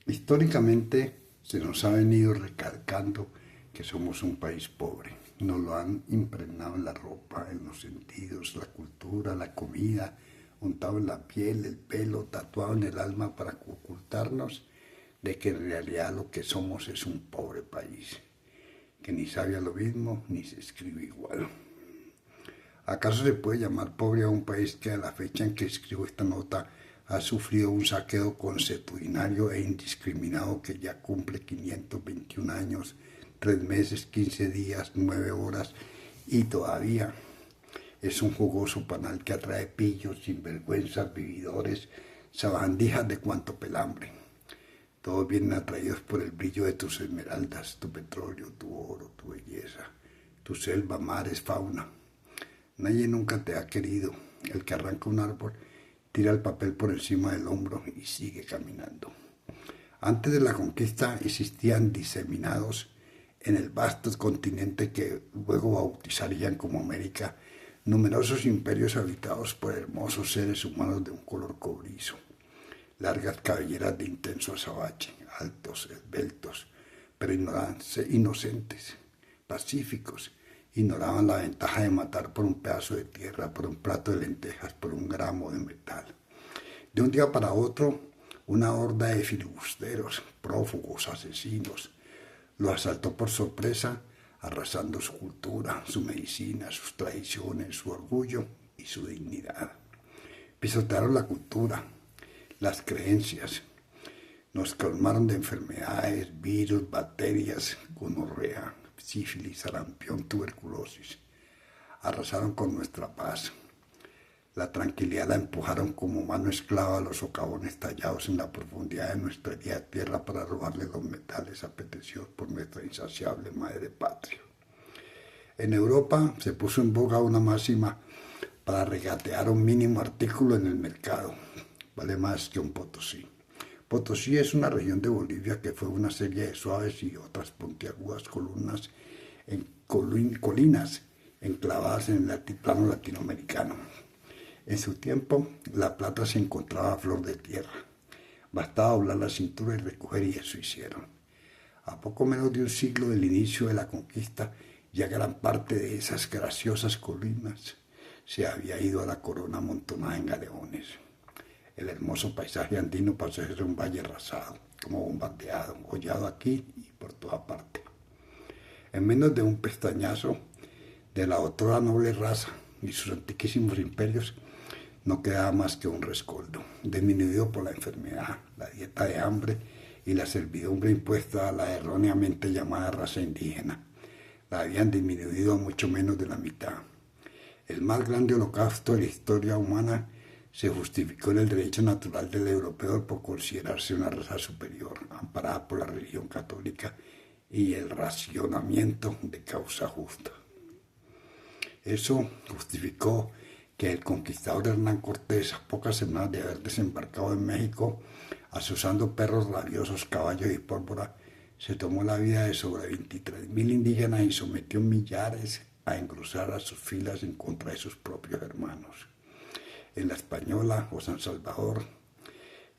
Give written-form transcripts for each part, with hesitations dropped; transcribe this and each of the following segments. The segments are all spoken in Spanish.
Históricamente se nos ha venido recalcando que somos un país pobre. Nos lo han impregnado en la ropa, en los sentidos, la cultura, la comida, untado en la piel, el pelo, tatuado en el alma para ocultarnos de que en realidad lo que somos es un pobre país, que ni sabe a lo mismo ni se escribe igual. ¿Acaso se puede llamar pobre a un país que a la fecha en que escribo esta nota ha sufrido un saqueo consuetudinario e indiscriminado que ya cumple 521 años, 3 meses, 15 días, 9 horas y todavía es un jugoso panal que atrae pillos, sinvergüenzas, vividores, sabandijas de cuanto pelambre? Todos vienen atraídos por el brillo de tus esmeraldas, tu petróleo, tu oro, tu belleza, tu selva, mares, fauna. Nadie nunca te ha querido. El que arranca un árbol tira el papel por encima del hombro y sigue caminando. Antes de la conquista existían diseminados en el vasto continente que luego bautizarían como América numerosos imperios habitados por hermosos seres humanos de un color cobrizo, largas cabelleras de intenso azabache, altos, esbeltos, pero inocentes, pacíficos. Ignoraban la ventaja de matar por un pedazo de tierra, por un plato de lentejas, por un gramo de metal. De un día para otro, una horda de filibusteros, prófugos, asesinos, lo asaltó por sorpresa, arrasando su cultura, su medicina, sus tradiciones, su orgullo y su dignidad. Pisotearon la cultura, las creencias, nos colmaron de enfermedades, virus, bacterias, gonorrea, sífilis, sarampión, tuberculosis. Arrasaron con nuestra paz. La tranquilidad la empujaron como mano esclava a los socavones tallados en la profundidad de nuestra herida tierra para robarle los metales apetecidos por nuestra insaciable madre patria. En Europa se puso en boga una máxima para regatear un mínimo artículo en el mercado. Vale más que un Potosí. Potosí es una región de Bolivia que fue una serie de suaves y otras puntiagudas colinas enclavadas en el altiplano latinoamericano. En su tiempo, la plata se encontraba a flor de tierra. Bastaba doblar la cintura y recoger, y eso hicieron. A poco menos de un siglo del inicio de la conquista, ya gran parte de esas graciosas colinas se había ido a la corona amontonada en galeones. El hermoso paisaje andino pasó a ser un valle arrasado, como bombardeado, hollado aquí y por toda parte. En menos de un pestañazo de la otrora noble raza y sus antiquísimos imperios, no quedaba más que un rescoldo, disminuido por la enfermedad, la dieta de hambre y la servidumbre impuesta a la erróneamente llamada raza indígena. La habían disminuido a mucho menos de la mitad. El más grande holocausto de la historia humana se justificó en el derecho natural del europeo por considerarse una raza superior, amparada por la religión católica y el racionamiento de causa justa. Eso justificó que el conquistador Hernán Cortés, a pocas semanas de haber desembarcado en México, asusando perros rabiosos, caballos y pólvora, se tomó la vida de sobre 23.000 indígenas y sometió millares a engrosar a sus filas en contra de sus propios hermanos. En la Española o San Salvador,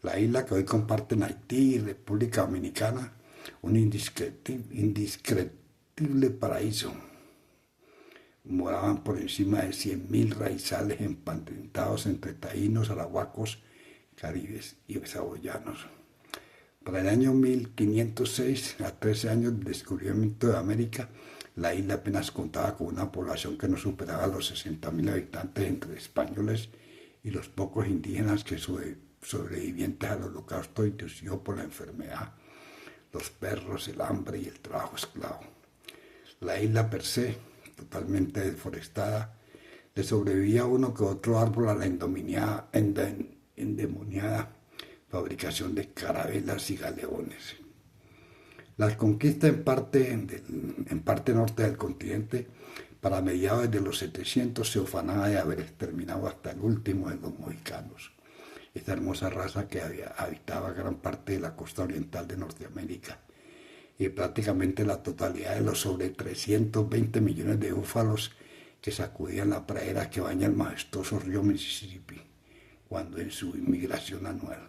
la isla que hoy comparten Haití y República Dominicana, un indescriptible paraíso. Moraban por encima de 100.000 raizales empantados entre taínos, arahuacos, caribes y saboyanos. Para el año 1506, a 13 años del descubrimiento de América, la isla apenas contaba con una población que no superaba los 60.000 habitantes entre españoles y los pocos indígenas que sobrevivientes al holocausto inducido por la enfermedad, los perros, el hambre y el trabajo esclavo. La isla per se, totalmente deforestada, le sobrevivía uno que otro árbol a la endemoniada fabricación de carabelas y galeones. La conquista en parte norte del continente, para mediados de los 700, se ufanaba de haber exterminado hasta el último de los mohicanos, esta hermosa raza que habitaba gran parte de la costa oriental de Norteamérica y prácticamente la totalidad de los sobre 320 millones de búfalos que sacudían la pradera que baña el majestuoso río Mississippi, cuando en su inmigración anual.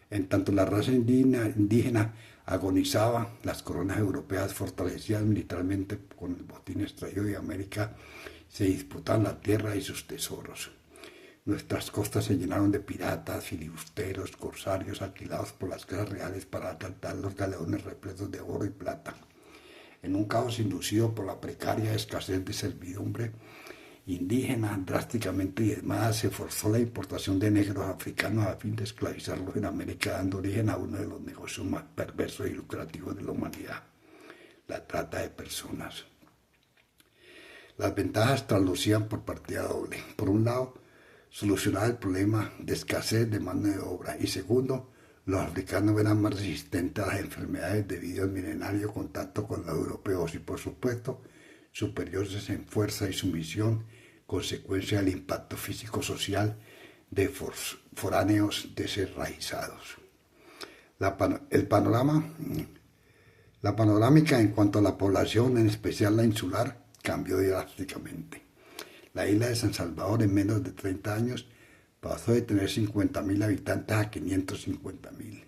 En tanto la raza indígena agonizaba, las coronas europeas fortalecidas militarmente con el botín extraído de América se disputaban la tierra y sus tesoros. Nuestras costas se llenaron de piratas, filibusteros, corsarios alquilados por las casas reales para asaltar los galeones repletos de oro y plata. En un caos inducido por la precaria escasez de servidumbre indígena drásticamente diezmada, se forzó la importación de negros africanos a fin de esclavizarlos en América, dando origen a uno de los negocios más perversos y lucrativos de la humanidad, la trata de personas. Las ventajas traslucían por partida doble. Por un lado, solucionaba el problema de escasez de mano de obra, y segundo, los africanos eran más resistentes a las enfermedades debido al milenario contacto con los europeos y, por supuesto, superiores en fuerza y sumisión, consecuencia del impacto físico-social de foráneos desenraizados. La panorámica en cuanto a la población, en especial la insular, cambió drásticamente. La isla de San Salvador en menos de 30 años pasó de tener 50.000 habitantes a 550.000,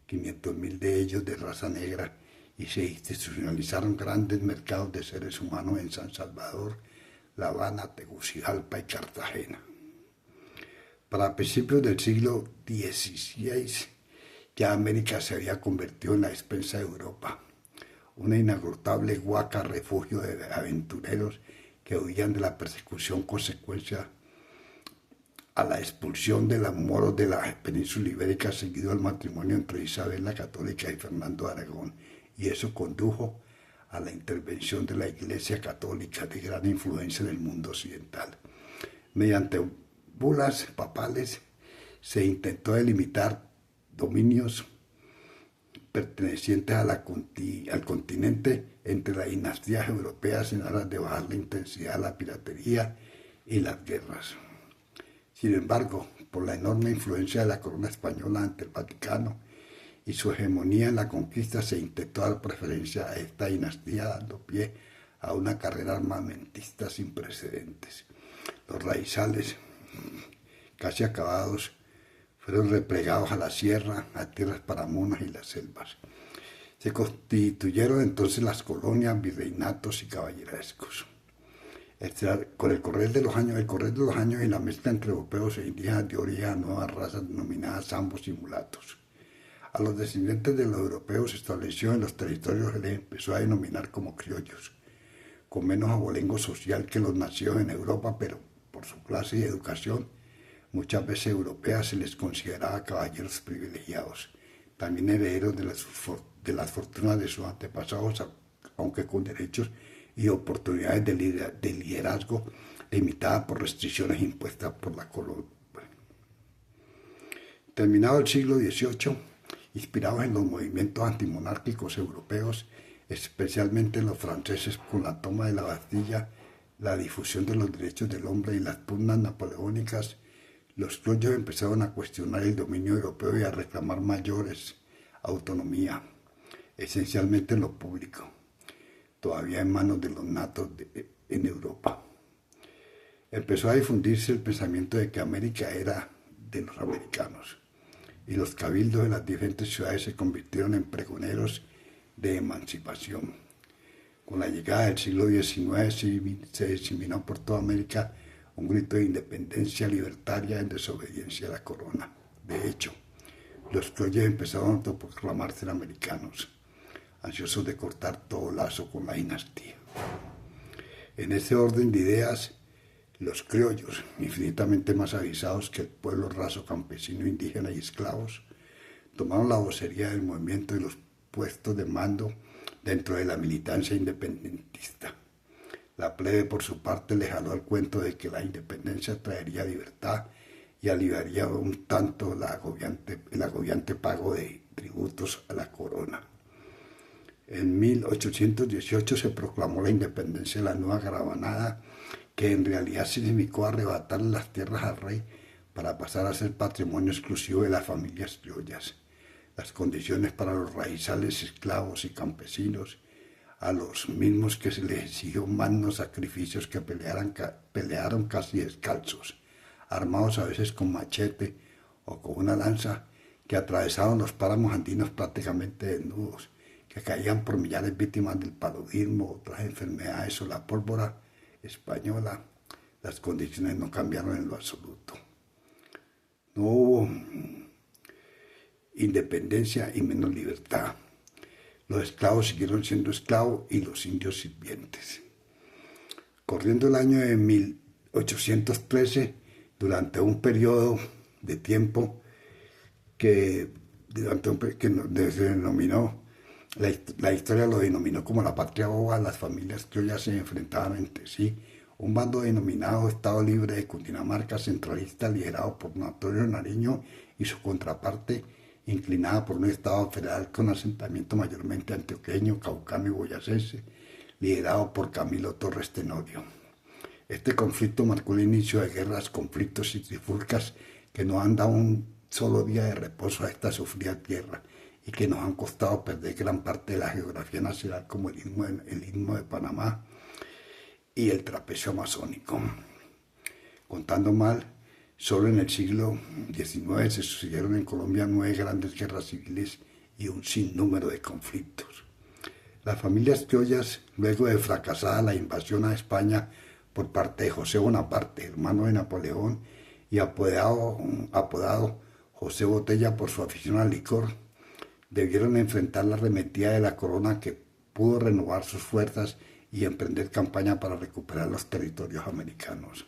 500.000 de ellos de raza negra, y se institucionalizaron grandes mercados de seres humanos en San Salvador, La Habana, Tegucigalpa y Cartagena. Para principios del siglo XVI, ya América se había convertido en la despensa de Europa, una inagotable huaca refugio de aventureros que huían de la persecución consecuencia a la expulsión de los moros de la península ibérica seguido al matrimonio entre Isabel la Católica y Fernando de Aragón, y eso condujo a la intervención de la Iglesia Católica de gran influencia en el mundo occidental. Mediante bulas papales se intentó delimitar dominios pertenecientes al continente entre las dinastías europeas en aras de bajar la intensidad de la piratería y las guerras. Sin embargo, por la enorme influencia de la corona española ante el Vaticano y su hegemonía en la conquista, se intentó dar preferencia a esta dinastía, dando pie a una carrera armamentista sin precedentes. Los raizales, casi acabados, fueron replegados a la sierra, a tierras paramonas y las selvas. Se constituyeron entonces las colonias, virreinatos y caballerescos. Con el correr de los años y la mezcla entre europeos e indígenas dio origen a nuevas razas denominadas zambos y mulatos. A los descendientes de los europeos se estableció en los territorios que les empezó a denominar como criollos, con menos abolengo social que los nacidos en Europa, pero por su clase y educación, muchas veces europeas, se les consideraba caballeros privilegiados, también herederos de las fortunas de sus antepasados, aunque con derechos y oportunidades de liderazgo limitadas por restricciones impuestas por la colonia. Terminado el siglo XVIII, inspirados en los movimientos antimonárquicos europeos, especialmente los franceses con la toma de la Bastilla, la difusión de los derechos del hombre y las pugnas napoleónicas, los criollos empezaron a cuestionar el dominio europeo y a reclamar mayores autonomía, esencialmente en lo público, todavía en manos de los natos en Europa. Empezó a difundirse el pensamiento de que América era de los americanos, y los cabildos de las diferentes ciudades se convirtieron en pregoneros de emancipación. Con la llegada del siglo XIX se diseminó por toda América un grito de independencia libertaria en desobediencia a la corona. De hecho, los criollos empezaron a autoproclamarse americanos, ansiosos de cortar todo lazo con la dinastía. En ese orden de ideas, los criollos, infinitamente más avisados que el pueblo raso campesino, indígena y esclavos, tomaron la vocería del movimiento y los puestos de mando dentro de la militancia independentista. La plebe, por su parte, le jaló al cuento de que la independencia traería libertad y aliviaría un tanto el agobiante pago de tributos a la corona. En 1818 se proclamó la independencia de la Nueva Granada, que en realidad significó arrebatar las tierras al rey para pasar a ser patrimonio exclusivo de las familias criollas. Las condiciones para los raizales, esclavos y campesinos, a los mismos que se les exigió magnos sacrificios, que pelearon casi descalzos, armados a veces con machete o con una lanza, que atravesaron los páramos andinos prácticamente desnudos, que caían por millares víctimas del paludismo, otras enfermedades o la pólvora española, las condiciones no cambiaron en lo absoluto. No hubo independencia y menos libertad. Los esclavos siguieron siendo esclavos y los indios sirvientes. Corriendo el año de 1813, durante un periodo de tiempo que se denominó, la historia lo denominó como la patria boba, las familias criollas se enfrentaban entre sí. Un bando denominado Estado Libre de Cundinamarca, centralista, liderado por Antonio Nariño, y su contraparte, inclinada por un Estado federal con asentamiento mayormente antioqueño, caucano y boyacense, liderado por Camilo Torres Tenorio. Este conflicto marcó el inicio de guerras, conflictos y trifulcas que no han dado un solo día de reposo a esta sufrida tierra y que nos han costado perder gran parte de la geografía nacional, como el istmo de Panamá y el trapecio amazónico. Contando mal, solo en el siglo XIX se sucedieron en Colombia 9 grandes guerras civiles y un sinnúmero de conflictos. Las familias criollas, luego de fracasada la invasión a España por parte de José Bonaparte, hermano de Napoleón, y apodado José Botella por su afición al licor, debieron enfrentar la arremetida de la corona, que pudo renovar sus fuerzas y emprender campaña para recuperar los territorios americanos.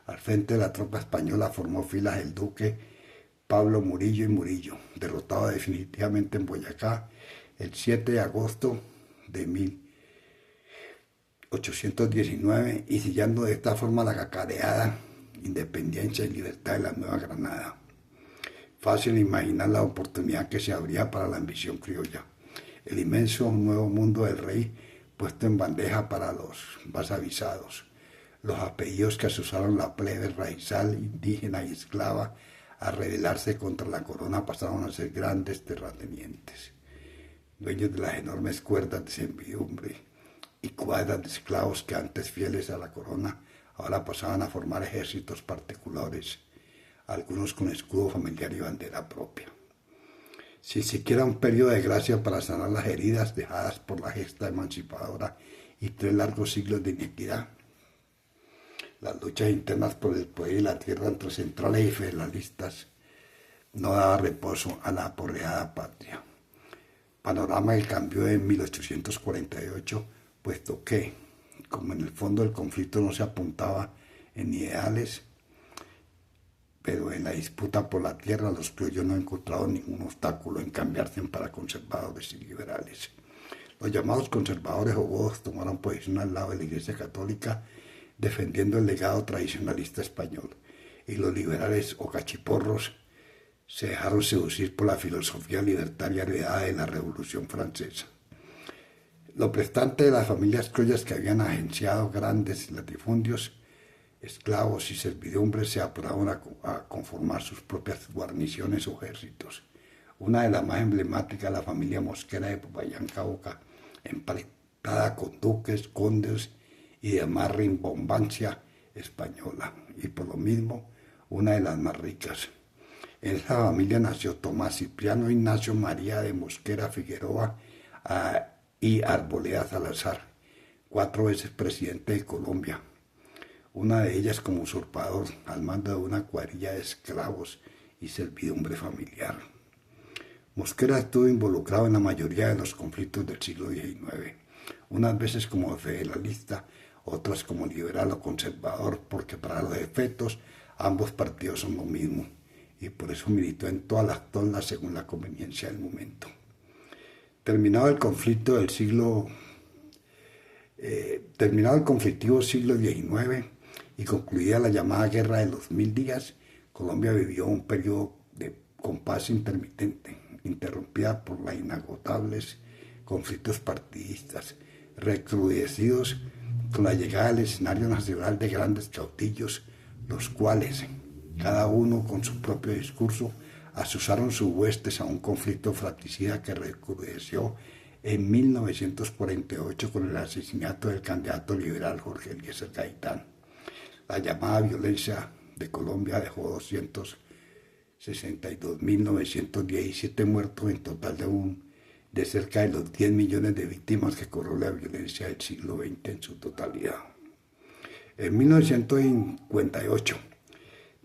Al frente de la tropa española formó filas el duque Pablo Murillo y Murillo, derrotado definitivamente en Boyacá el 7 de agosto de 1819 y sellando de esta forma la cacareada independencia y libertad de la Nueva Granada. Fácil imaginar la oportunidad que se abría para la ambición criolla. El inmenso nuevo mundo del rey puesto en bandeja para los más avisados. Los apellidos que asusaron la plebe raizal, indígena y esclava a rebelarse contra la corona pasaron a ser grandes terratenientes, dueños de las enormes cuerdas de servidumbre y cuadras de esclavos que antes fieles a la corona ahora pasaban a formar ejércitos particulares, algunos con escudo familiar y bandera propia. Sin siquiera un periodo de gracia para sanar las heridas dejadas por la gesta emancipadora y 3 largos siglos de inequidad. Las luchas internas por el poder y la tierra entre centrales y federalistas no daba reposo a la aporreada patria. Panorama que cambió en 1848, puesto que, como en el fondo del conflicto no se apuntaba en ideales, pero en la disputa por la tierra los criollos no encontraron ningún obstáculo en cambiarse para conservadores y liberales. Los llamados conservadores o godos tomaron posición al lado de la Iglesia Católica, defendiendo el legado tradicionalista español, y los liberales o cachiporros se dejaron seducir por la filosofía libertaria heredada de la Revolución Francesa. Lo prestante de las familias criollas que habían agenciado grandes latifundios, esclavos y servidumbres se apuraron a conformar sus propias guarniciones o ejércitos. Una de las más emblemáticas, la familia Mosquera de Popayán, Cauca, emparentada con duques, condes y demás rimbombancia española, y por lo mismo una de las más ricas. En esa familia nació Tomás Cipriano Ignacio María de Mosquera Figueroa y Arboleda Salazar, 4 veces presidente de Colombia, una de ellas como usurpador al mando de una cuadrilla de esclavos y servidumbre familiar. Mosquera estuvo involucrado en la mayoría de los conflictos del siglo XIX, unas veces como federalista, otras como liberal o conservador, porque para los efectos ambos partidos son lo mismo, y por eso militó en todas las tondas según la conveniencia del momento. Terminado el conflictivo siglo XIX y concluida la llamada Guerra de los 1000 días, Colombia vivió un periodo de compás intermitente, interrumpida por los inagotables conflictos partidistas, recrudecidos con la llegada al escenario nacional de grandes caudillos, los cuales, cada uno con su propio discurso, asusaron sus huestes a un conflicto fratricida que recrudeció en 1948 con el asesinato del candidato liberal Jorge Eliezer Gaitán. La llamada violencia de Colombia dejó 200 62.917 muertos en total de cerca de los 10 millones de víctimas que cobró la violencia del siglo XX en su totalidad. En 1958,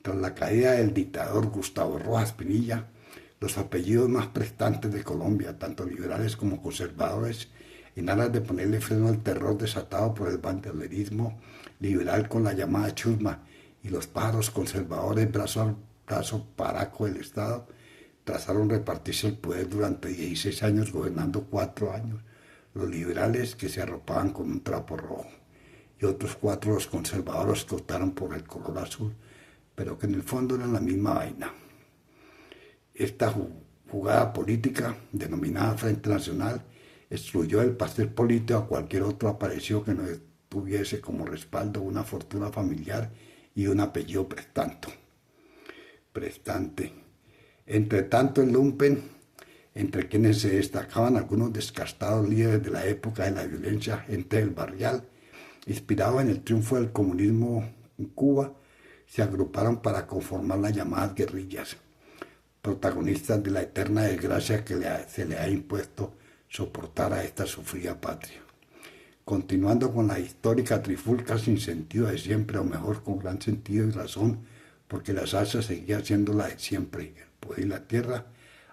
tras la caída del dictador Gustavo Rojas Pinilla, los apellidos más prestantes de Colombia, tanto liberales como conservadores, en aras de ponerle freno al terror desatado por el bandolerismo liberal con la llamada chusma y los pájaros conservadores brazo a brazo paraco del Estado, trazaron repartirse el poder durante 16 años, gobernando 4 años los liberales, que se arropaban con un trapo rojo, y otros 4 los conservadores que optaron por el color azul, pero que en el fondo eran la misma vaina. Esta jugada política, denominada Frente Nacional, excluyó del pastel político a cualquier otro aparecido que no tuviese como respaldo una fortuna familiar y un apellido prestante. Entre tanto, el lumpen, entre quienes se destacaban algunos descastados líderes de la época de la violencia, gente del barrial, inspirado en el triunfo del comunismo en Cuba, se agruparon para conformar las llamadas guerrillas, protagonistas de la eterna desgracia que se le ha impuesto soportar a esta sufrida patria. Continuando con la histórica trifulca sin sentido de siempre, o mejor con gran sentido y razón, porque la salsa seguía siendo la de siempre, el poder y la tierra,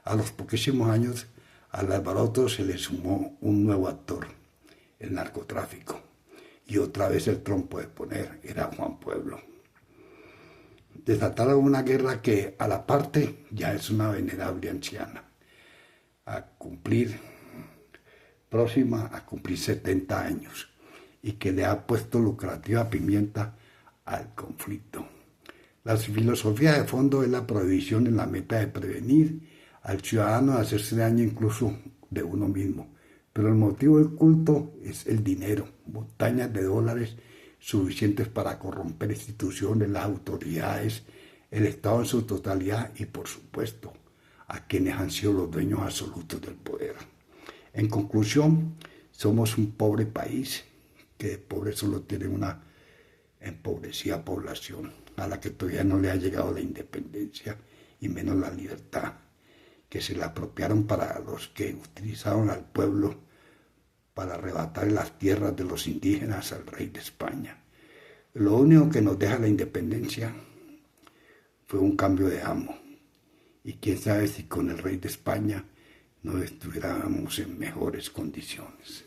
a los poquísimos años al alboroto se le sumó un nuevo actor, el narcotráfico, y otra vez el trompo de poner era Juan Pueblo. Desataron una guerra que a la parte ya es una venerable anciana, próxima a cumplir 70 años, y que le ha puesto lucrativa pimienta al conflicto. La filosofía de fondo es la prohibición en la meta de prevenir al ciudadano de hacerse daño incluso de uno mismo, pero el motivo del culto es el dinero, montañas de dólares suficientes para corromper instituciones, las autoridades, el Estado en su totalidad y, por supuesto, a quienes han sido los dueños absolutos del poder. En conclusión, somos un pobre país que de pobre solo tiene una empobrecida población a la que todavía no le ha llegado la independencia y menos la libertad, que se la apropiaron para los que utilizaron al pueblo para arrebatar las tierras de los indígenas al rey de España. Lo único que nos deja la independencia fue un cambio de amo, y quién sabe si con el rey de España no estuviéramos en mejores condiciones.